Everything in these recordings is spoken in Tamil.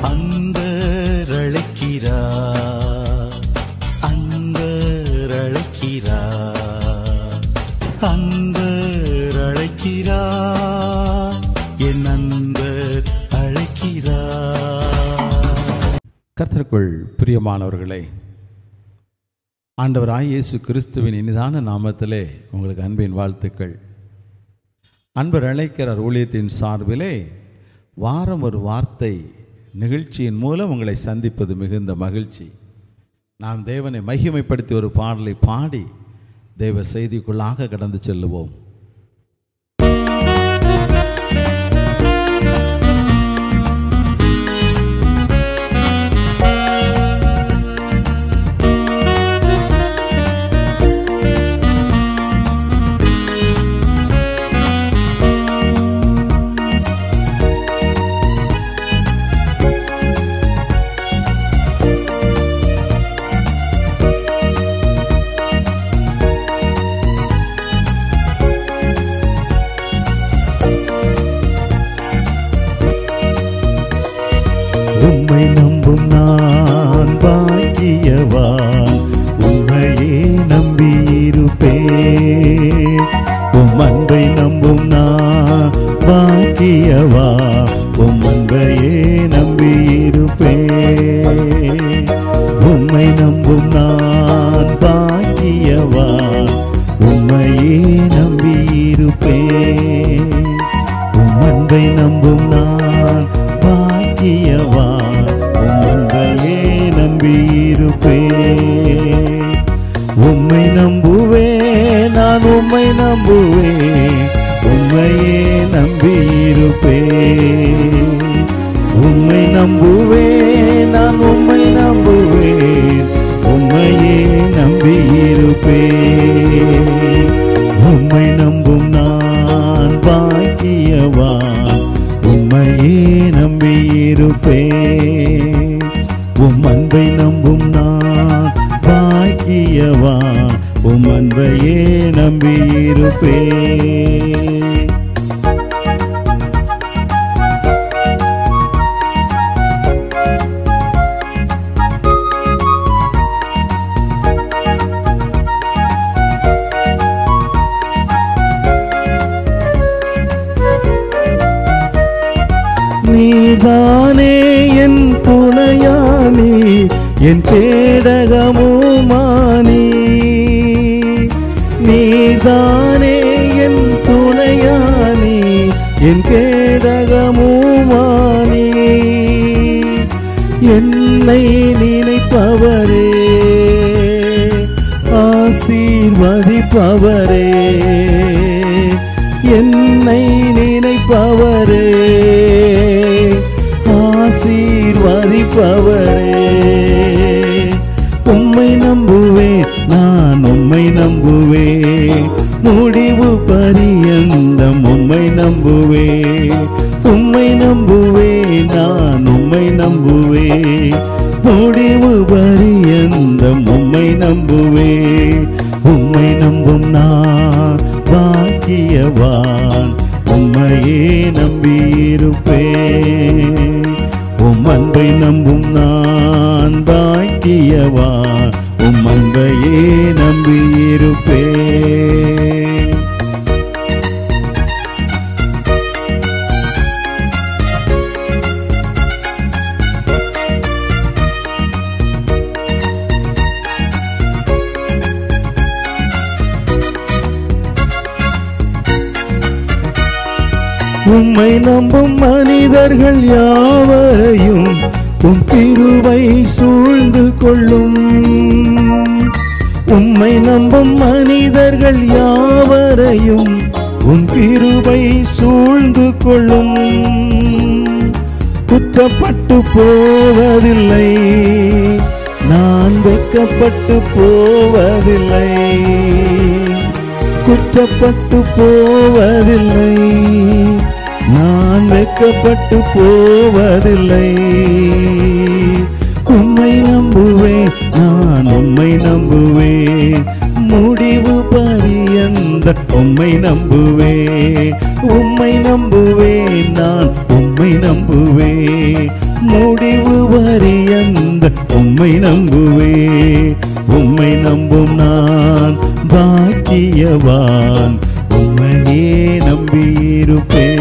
அன்பர் அழைக்கிறார், அன்பர் அழைக்கிறார், அன்பர் அழைக்கிறார், என் அன்பர் அழைக்கிறார். கர்த்தருக்குள் பிரியமானவர்களே, ஆண்டவராகிய இயேசு கிறிஸ்துவின் இனிதான நாமத்திலே உங்களுக்கு அன்பின் வாழ்த்துக்கள். அன்பர் அழைக்கிறார் ஊழியத்தின் சார்பிலே வாரம் ஒரு வார்த்தை நிகழ்ச்சியின் மூலம் உங்களை சந்திப்பது மிகுந்த மகிழ்ச்சி. நாம் தேவனை மகிமைப்படுத்தி ஒரு பாடலை பாடி தேவ செய்திக்குள்ளாக கடந்து செல்லுவோம். உம்மை நம்பும் நான் பாக்கியவான், உம்மையே நம்பியிருப்பேன். உம் அன்பை நம்பும் நான் பாக்கியவான், உம் அன்பையே நம்பியிருப்பேன். உம்மை நம்பும் நான் பாக்கியவான், உம்மையே நம்பியிருப்பேன். உம் அன்பை நம்பும் நான் பாக்கியவான், உம் அன்பையே நம்பியிருப்பேன். உம்மை நம்புவேன், நான் உம்மை நம்புவேன், உம்மையே நம்பியிருப்பேன். உம்மை நம்புவேன், நான் உம்மை நம்புவேன், உம்மையே நம்பியிருப்பேன். உம்மை நம்பும் நான் பாக்கியவான், உம்மையே நம்பியிருப்பேன். உம் அன்பை நம்பும் நான் பாக்கியவான், உம் அன்பையே நம்பியிருப்பேன். நீதானே என் துணையானி, என் கேடகமுமானி. நீதானே என் துணையானி, என் கேடகமுமானி. என்னை நினைப்பவரே, ஆசீர்வதிப்பவரே. என்னை நினைப்பவரே, ஆசீர்வதிப்பவரே. உம்மை நம்புவேன், நான் உம்மை நம்புவேன், முடிவு பரியந்தம் உம்மை நம்புவேன். உம்மை நம்புவேன், நான் உம்மை நம்புவேன், முடிவு பரியந்தம் உம்மை நம்புவேன். உம்மை நம்பும் நான் பாக்கியவான், உம்மையே நம்பியிருப்பேன். உம் அன்பை நம்பும் நான் பாக்கியவான், உம் அன்பையே நம்பியிருப்பேன். உம்மை நம்பும் மனிதர்கள் யாவரையும் உம் கிருபை சூழ்ந்து கொள்ளும். உம்மை நம்பும் மனிதர்கள் யாவரையும் உம் கிருபை சூழ்ந்து கொள்ளும். குற்றப்பட்டு போவதில்லை, நான் வெட்கப்பட்டு போவதில்லை. குற்றப்பட்டு போவதில்லை, நான் வெட்கப்பட்டு போவதில்லை. உம்மை நம்புவேன், நான் உம்மை நம்புவேன், முடிவு பரியந்த உம்மை நம்புவேன். உம்மை நம்புவேன், நான் உம்மை நம்புவேன், முடிவு பரியந்த உம்மை நம்புவேன். உம்மை நம்பும் நான் பாக்கியவான், உம்மையே நம்பியிருப்பேன்.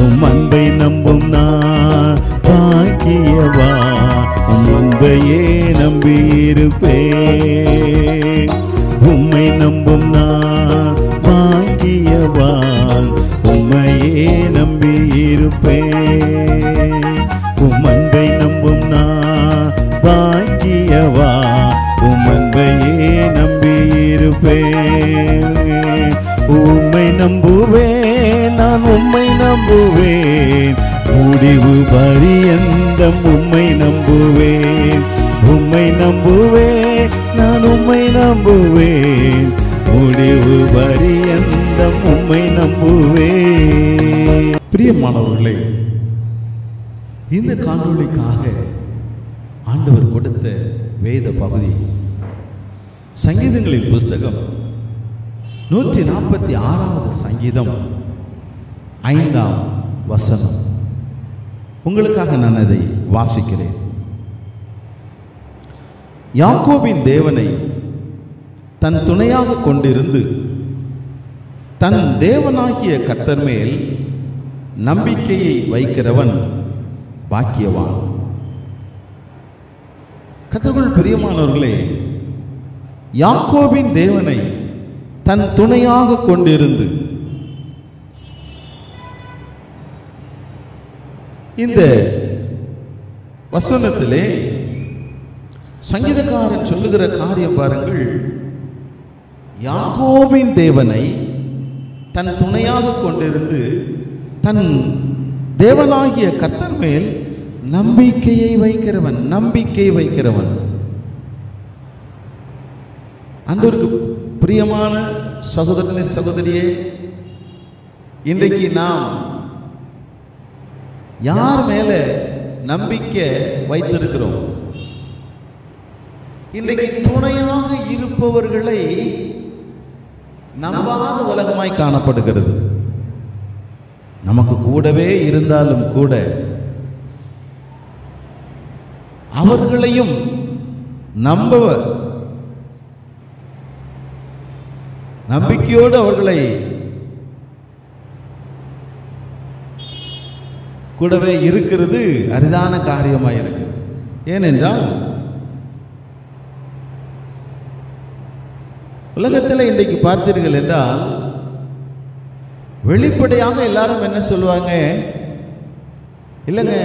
உம் அன்பை நம்பும் நான் பாக்கியவான், உம் அன்பையே நம்பியிருப்பேன். உம்மை நம்பும் நான் பாக்கியவான், உம்மையே நம்பியிருப்பேன். உம் அன்பை நம்பும் நான் பாக்கியவான், உம் அன்பையே நம்பியிருப்பேன். உம்மை நம்புவேன், நான் உம்மை நம்புவேன், முடிவு பரியந்தம் உம்மை நம்புவேன். உம்மை நம்புவேன், நான் உம்மை நம்புவேன், முடிவு பரியந்தம் உம்மை நம்புவேன். பிரியமானவர்களே, இந்த காணொளிக்காக ஆண்டவர் கொடுத்த வேத பகுதி சங்கீதங்களின் புஸ்தகம் 146வது சங்கீதம் 5ஆம் வசனம். உங்களுக்காக நான் அதை வாசிக்கிறேன். யாக்கோபின் தேவனை தன் துணையாக கொண்டிருந்து தன் தேவனாகிய கர்த்தர் மேல் நம்பிக்கையை வைக்கிறவன் பாக்கியவான். கர்த்தருக்குள் பிரியமானவர்களே, யாக்கோபின் தேவனை தன் துணையாக கொண்டிருந்து இந்த வசனத்திலே சங்கீதக்காரன் சொல்லுகிற காரியம் பாருங்கள். யாக்கோபின் தேவனை தன் துணையாக கொண்டிருந்து தன் தேவனாகிய கர்த்தர் மேல் நம்பிக்கையை வைக்கிறவன். நம்பிக்கை வைக்கிறவன். ஆண்டவருக்கு பிரியமான சகோதரனே, சகோதரியே, இன்றைக்கு நாம் யார் மேல நம்பிக்கை வைத்திருக்கிறோம்? இன்றைக்கு துணையாக இருப்பவர்களை நம்பாத உலகமாய் காணப்படுகிறது. நமக்கு கூடவே இருந்தாலும் கூட அவர்களையும் நம்பிக்கையோடு அவர்களை கூடவே இருக்கிறது அரிதான காரியமாக இருக்கு. ஏனென்றால் உலகத்தில் இன்றைக்கு பார்த்தீர்கள் என்றால் வெளிப்படையாக எல்லாரும் என்ன சொல்லுவாங்க? இல்லைங்க,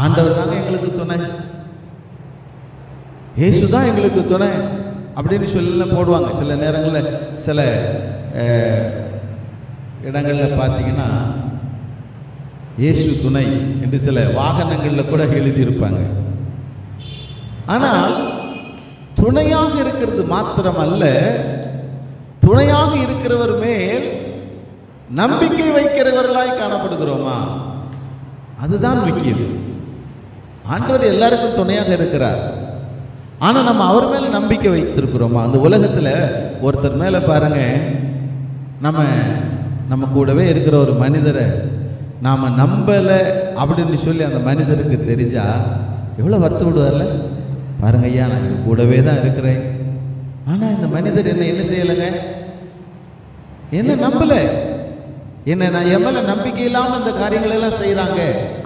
ஆண்டவர் தாங்க எங்களுக்கு துணை, இயேசு தான் எங்களுக்கு துணை அப்படின்னு சொல்லி போடுவாங்க. சில நேரங்களில் சில இடங்களில் பார்த்தீங்கன்னா இயேசு துணை என்று சில வாகனங்களில் கூட எழுதியிருப்பாங்க. ஆனால் துணையாக இருக்கிறது மாத்திரமல்ல, துணையாக இருக்கிறவர் மேல் நம்பிக்கை வைக்கிறவர்களாய் காணப்படுகிறோமா? அதுதான் முக்கியம். ஆண்டவர் எல்லாருக்கும் துணையாக இருக்கிறார். ஆனால் நம்ம அவர் மேலே நம்பிக்கை வைத்திருக்கிறோமா? அந்த உலகத்தில் ஒருத்தர் மேலே பாருங்க, நம்ம கூடவே இருக்கிற ஒரு மனிதரை நாம் நம்பலை அப்படின்னு சொல்லி அந்த மனிதருக்கு தெரிஞ்சா எவ்வளோ வருத்த விடுவார்ல? பாருங்க ஐயா, நான் இது கூடவே தான் இருக்கிறேன், ஆனால் இந்த மனிதர் என்ன செய்யலைங்க, என்ன நம்பலை, நான் என் மேலே நம்பிக்கை இல்லாமல் இந்த காரியங்கள் எல்லாம் செய்கிறாங்க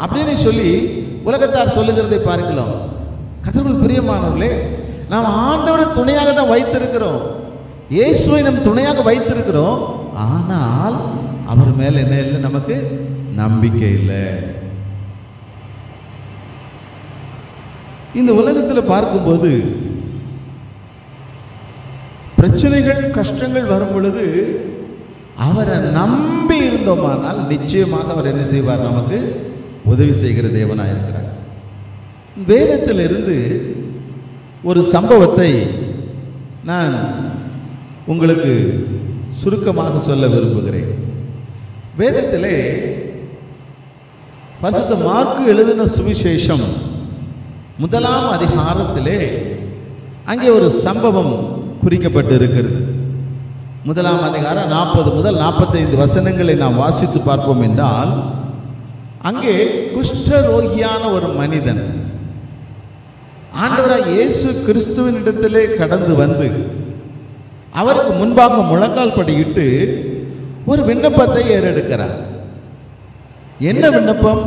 அப்படின்னு சொல்லி உலகத்தார் சொல்லுகிறதை பாருங்களோ. கர்த்தருக்குள் பிரியமானவர்களே, நாம் ஆண்டவரை துணையாக தான் வைத்திருக்கிறோம், இயேசுவை நம் துணையாக வைத்திருக்கிறோம். ஆனால் அவர் மேல என்ன இல்லை? நமக்கு நம்பிக்கை இல்லை. இந்த உலகத்தில் பார்க்கும்போது பிரச்சனைகள், கஷ்டங்கள் வரும் பொழுது அவரை நம்பி இருந்தோமானால் நிச்சயமாக அவர் என்ன செய்வார்? நமக்கு உதவி செய்கிற தேவனாக இருக்கிறார். வேதத்திலிருந்து ஒரு சம்பவத்தை நான் உங்களுக்கு சுருக்கமாக சொல்ல விரும்புகிறேன். வேதத்திலே பரிசுத்த மார்க்கு எழுதின சுவிசேஷம் 1ஆம் அதிகாரத்திலே அங்கே ஒரு சம்பவம் குறிக்கப்பட்டு இருக்கிறது. 1ஆம் அதிகாரம் 40 முதல் 45 வசனங்களை நாம் வாசித்து பார்ப்போம் என்றால், அங்கே குஷ்டரோகியான ஒரு மனிதன் ஆண்டவராய் இயேசு கிறிஸ்துவின் இடத்திலே கடந்து வந்து அவருக்கு முன்பாக முழங்கால் படியிட்டு ஒரு விண்ணப்பத்தை ஏறெடுக்கிறார். என்ன விண்ணப்பம்?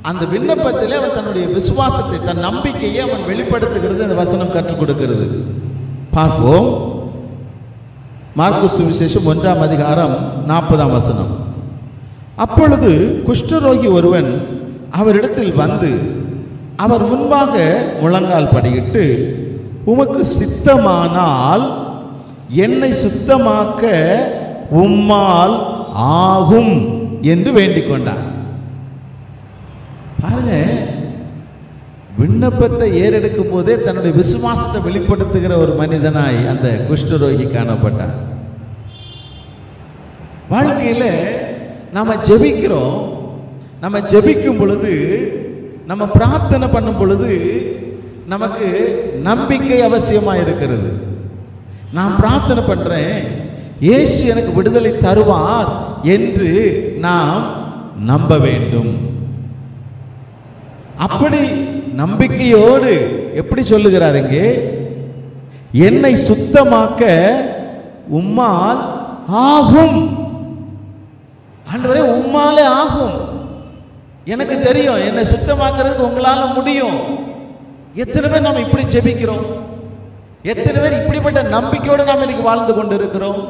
அந்த விண்ணப்பத்திலே அவன் தன்னுடைய விசுவாசத்தை, தன் நம்பிக்கையை அவன் வெளிப்படுத்துகிறது. அந்த வசனம் கற்றுக் கொடுக்கிறது. பார்ப்போம். மார்க்கு சுவிசேஷம் 1ஆம் அதிகாரம் 40ஆம் வசனம். அப்பொழுது குஷ்டரோகி ஒருவன் அவரிடத்தில் வந்து அவர் முன்பாக முழங்கால் படியிட்டு, உமக்கு சித்தமானால் என்னை சுத்தமாக்க உம்மால் ஆகும் என்று வேண்டிக் கொண்டார். பாருங்க, விண்ணப்பத்தை ஏறெடுக்கும் போதே தன்னுடைய விசுவாசத்தை வெளிப்படுத்துகிற ஒரு மனிதனாய் அந்த குஷ்டரோகி காணப்பட்டார். வாழ்க்கையில நாம ஜெபிக்கிறோம். நம்ம ஜெபிக்கும் பொழுது, நம்ம பிரார்த்தனை பண்ணும் பொழுது நமக்கு நம்பிக்கை அவசியமா இருக்கிறது. நான் பிரார்த்தனை பண்றேன், இயேசு எனக்கு விடுதலை தருவார் என்று நாம் நம்ப வேண்டும். அப்படி நம்பிக்கையோடு எப்படி சொல்லுகிறார் இங்கே? என்னை சுத்தமாக்க உம்மால் ஆகும். ஆண்டவரே, உம்மாலே ஆகும். எனக்கு தெரியும், என்னை சுத்தமாக்குறதுக்கு உங்களால முடியும். எத்தனை பேர் நாம் இப்படி ஜெபிக்கிறோம்? எத்தனை பேர் இப்படிப்பட்ட நம்பிக்கையோடு நாம் இன்னைக்கு வாழ்ந்து கொண்டு இருக்கிறோம்?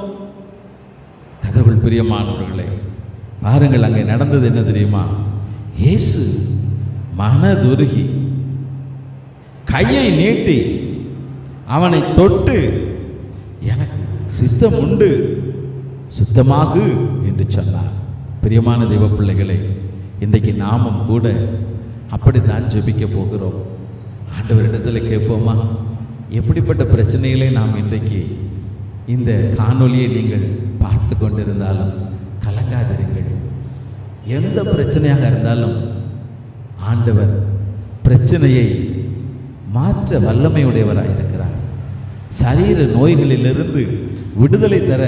கர்த்தருக்குள் பிரியமானவர்களே, பாருங்கள், அங்கே நடந்தது என்ன தெரியுமா? இயேசு மனதுருகி கையை நீட்டி அவனை தொட்டு, எனக்கு சித்தம் உண்டு, சுத்தமாகு என்று சொன்னார். பிரியமான தெய்வ பிள்ளைகளே, இன்றைக்கு நாமும் கூட அப்படித்தான் ஜெபிக்க போகிறோம். ஆண்டவரிடத்தில் கேட்போமா? எப்படிப்பட்ட பிரச்சனைகளை நாம் இன்றைக்கு இந்த காணொலியை நீங்கள் பார்த்து கொண்டிருந்தாலும் கலங்காதிருங்கள். எந்த பிரச்சனையாக இருந்தாலும் ஆண்டவர் பிரச்சனையை மாற்ற வல்லமையுடையவராக இருக்கிறார். சரீர நோய்களிலிருந்து விடுதலை தர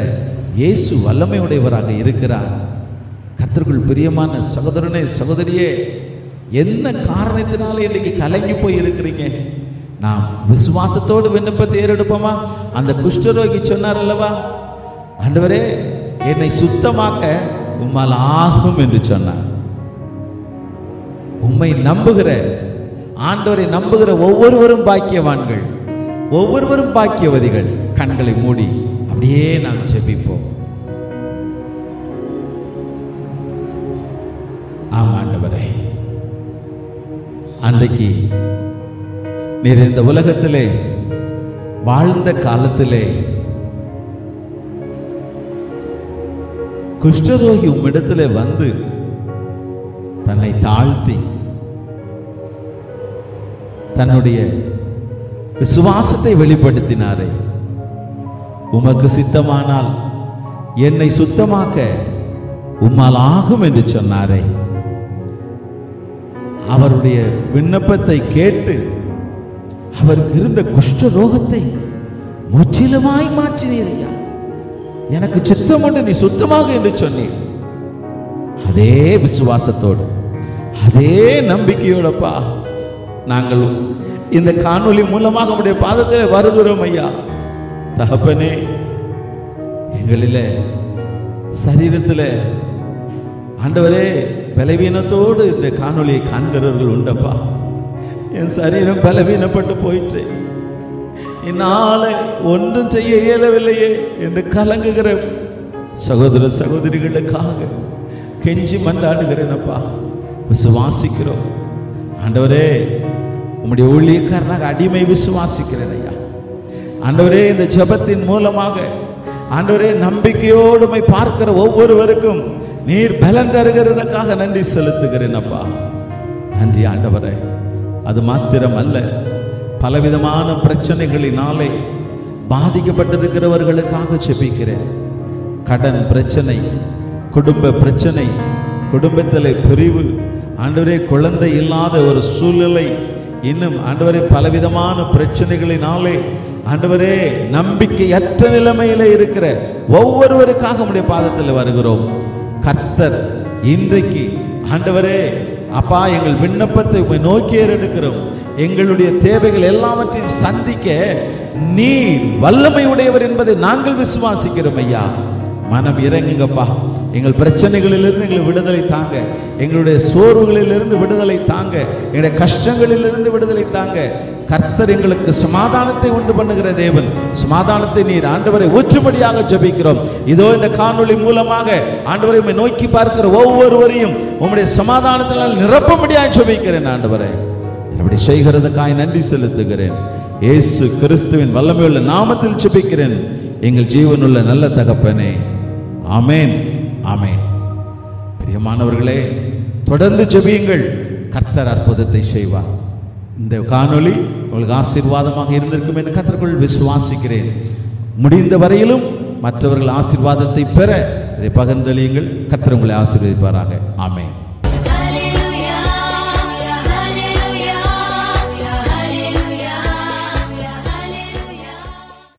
இயேசு வல்லமையுடையவராக இருக்கிறார். கர்த்தருக்குள் பிரியமான சகோதரனே, சகோதரியே, என்ன காரணத்தினால இன்னைக்கு கலங்கி போய் இருக்கிறீங்க? நாம் விசுவாசத்தோடு விண்ணப்பத்தை ஏறெடுப்போமா? அந்த குஷ்டரோகி சொன்னார் அல்லவா, ஆண்டவரே, என்னை சுத்தமாக்க உம்மால் ஆகும் என்று சொன்னார். உம்மை நம்புகிற, ஆண்டவரை நம்புகிற ஒவ்வொருவரும் பாக்கியவான்கள், ஒவ்வொருவரும் பாக்கியவதிகள். கண்களை மூடி அப்படியே நாம் ஜெபிப்போம். ஆம் ஆண்டவரே, அன்றைக்கு நீர் இந்த உலகத்திலே வாழ்ந்த காலத்திலே குஷ்டரோகி உம்மிடத்திலே வந்து தன்னை தாழ்த்தி தன்னுடைய விசுவாசத்தை வெளிப்படுத்தினாரே. உமக்கு சித்தமானால் என்னை சுத்தமாக்க உம்மால் ஆகும் என்று சொன்னாரே. அவருடைய விண்ணப்பத்தை கேட்டு அவருக்கு இருந்த குஷ்ட ரோகத்தை முற்றிலுமாய் மாற்றினீரையா. எனக்கு சித்தம் உண்டு, நீ சுத்தமாக என்று சொன்னீர். அதே விசுவாசத்தோடு, அதே நம்பிக்கையோடப்பா நாங்கள் இந்த காணொளி மூலமாக உடைய பாதத்தில் வருகிறோம் ஐயா. தகப்பனே, எங்களில சரீரத்தில் ஆண்டவரே பலவீனத்தோடு இந்த காணொளியை காண்கிறவர்கள் உண்டப்பா. என் சரீரம் பலவீனப்பட்டு போயிற்று, என்னால ஒன்றும் செய்ய இயலவில்லையே என்று கலங்குகிற சகோதர சகோதரிகளுக்காக கெஞ்சி மன்றாடுகிறேனப்பா. விசுவாசிக்கிறோம் ஆண்டவரே, உம்முடைய ஊழியக்காரனாக அடிமை விசுவாசிக்கிறேன் ஐயா. ஆண்டவரே, இந்த ஜெபத்தின் மூலமாக ஆண்டவரே நம்பிக்கையோடு பார்க்கிற ஒவ்வொருவருக்கும் நீர் பலன் தருகிறதுக்காக நன்றி செலுத்துகிறேன் அப்பா. நன்றி ஆண்டவரே. அது மாத்திரம் அல்ல, பலவிதமான பிரச்சனைகளினாலே பாதிக்கப்பட்டிருக்கிறவர்களுக்காக ஜெபிக்கிறேன். கடன் பிரச்சனை, குடும்ப பிரச்சனை, குடும்பத்தில் பிரிவு, ஆண்டவரே குழந்தை இல்லாத ஒரு சூழ்நிலை, இன்னும் ஆண்டவரே பலவிதமான பிரச்சனைகளினாலே ஆண்டவரே நம்பிக்கையற்ற நிலைமையில இருக்கிற ஒவ்வொருவருக்காக உம்முடைய பாதத்தில் வருகிறோம். கர்த்தர் இன்றைக்கு ஆண்டவரே அப்பா, எங்கள் விண்ணப்பத்தை உம்மை நோக்கி ஏறெடுக்கிறோம். எங்களுடைய தேவைகள் எல்லாவற்றையும் சந்திக்க நீர் வல்லமை உடையவர் என்பதை நாங்கள் விசுவாசிக்கிறோம் ஐயா. மனம் இறங்குங்கப்பா. எங்கள் பிரச்சனைகளிலிருந்து எங்களுக்கு விடுதலை தாங்க. எங்களுடைய சோர்வுகளிலிருந்து விடுதலை தாங்க. எங்களுடைய கஷ்டங்களிலிருந்து விடுதலை தாங்க. கர்த்தர் எங்களுக்கு சமாதானத்தை உண்டு பண்ணுகிற தேவன். சமாதானத்தை நீர் ஆண்டவரை ஊற்றும்படியாக ஜெபிக்கிறோம். இதோ இந்த காணொளி மூலமாக ஆண்டவரை உம்மை நோக்கி பார்க்கிற ஒவ்வொருவரையும் உம்முடைய சமாதானத்தினால் நிரப்பும்படியாக ஜெபிக்கிறேன். ஆண்டவரை அப்படி செய்கிறதுக்காய் நன்றி செலுத்துகிறேன். இயேசு கிறிஸ்துவின் வல்லமையுள்ள நாமத்தில் ஜெபிக்கிறேன் எங்கள் ஜீவனுள்ள நல்ல தகப்பனே. ஆமென், ஆமென். பிரியமானவர்களே, தொடர்ந்து ஜெபியுங்கள். கர்த்தர் அற்புதத்தை செய்வார். இந்த காணொளி உங்களுக்கு ஆசீர்வாதமாக இருந்திருக்கும் என்று கர்த்தருக்குள் விசுவாசிக்கிறேன். முடிந்த வரையிலும் மற்றவர்கள் ஆசீர்வாதத்தை பெற இதை பகிர்ந்தளியுங்கள். கர்த்தர் உங்களை ஆசீர்வதிப்பாராக. ஆமென்.